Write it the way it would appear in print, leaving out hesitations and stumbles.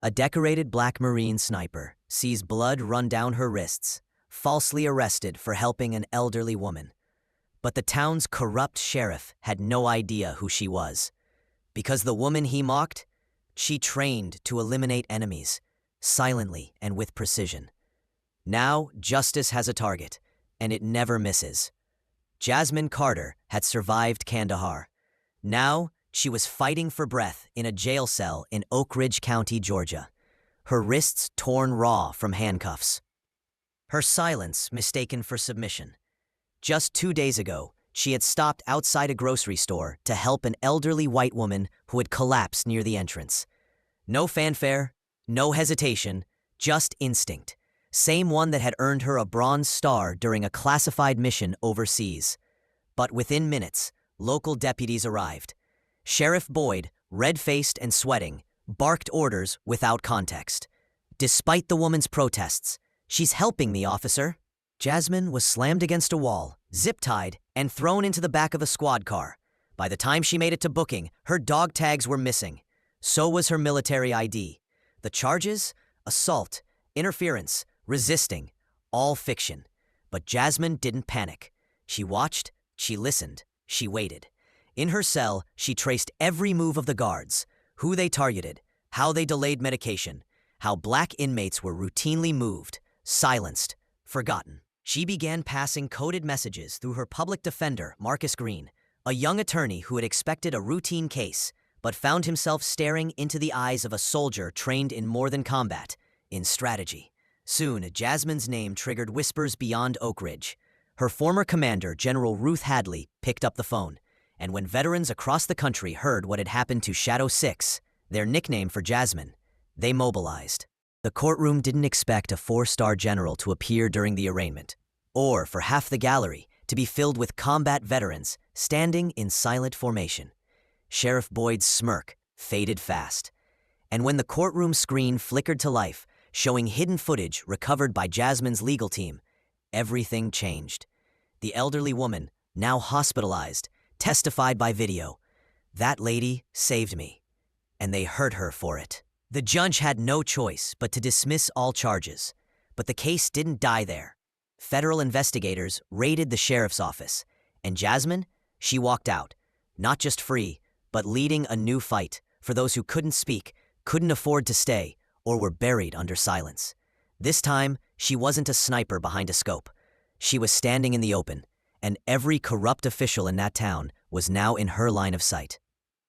A decorated black Marine sniper sees blood run down her wrists, falsely arrested for helping an elderly woman. But the town's corrupt sheriff had no idea who she was. Because the woman he mocked, she trained to eliminate enemies, silently and with precision. Now, justice has a target, and it never misses. Jasmine Carter had survived Kandahar. Now, she was fighting for breath in a jail cell in Oak Ridge County, Georgia, her wrists torn raw from handcuffs. Her silence mistaken for submission. Just 2 days ago, she had stopped outside a grocery store to help an elderly white woman who had collapsed near the entrance. No fanfare, no hesitation, just instinct. Same one that had earned her a Bronze Star during a classified mission overseas. But within minutes, local deputies arrived. Sheriff Boyd, red-faced and sweating, barked orders without context. Despite the woman's protests, "She's helping me, officer." Jasmine was slammed against a wall, zip-tied, and thrown into the back of a squad car. By the time she made it to booking, her dog tags were missing. So was her military ID. The charges? Assault, interference, resisting, all fiction. But Jasmine didn't panic. She watched, she listened, she waited. In her cell, she traced every move of the guards, who they targeted, how they delayed medication, how black inmates were routinely moved, silenced, forgotten. She began passing coded messages through her public defender, Marcus Green, a young attorney who had expected a routine case, but found himself staring into the eyes of a soldier trained in more than combat, in strategy. Soon, Jasmine's name triggered whispers beyond Oak Ridge. Her former commander, General Ruth Hadley, picked up the phone, and when veterans across the country heard what had happened to Shadow 6, their nickname for Jasmine, they mobilized. The courtroom didn't expect a 4-star general to appear during the arraignment, or for half the gallery to be filled with combat veterans standing in silent formation. Sheriff Boyd's smirk faded fast, and when the courtroom screen flickered to life, showing hidden footage recovered by Jasmine's legal team, everything changed. The elderly woman, now hospitalized, testified by video. "That lady saved me, and they hurt her for it." The judge had no choice but to dismiss all charges, but the case didn't die there. Federal investigators raided the sheriff's office, and Jasmine, she walked out, not just free, but leading a new fight for those who couldn't speak, couldn't afford to stay, or were buried under silence. This time, she wasn't a sniper behind a scope. She was standing in the open, and every corrupt official in that town was now in her line of sight.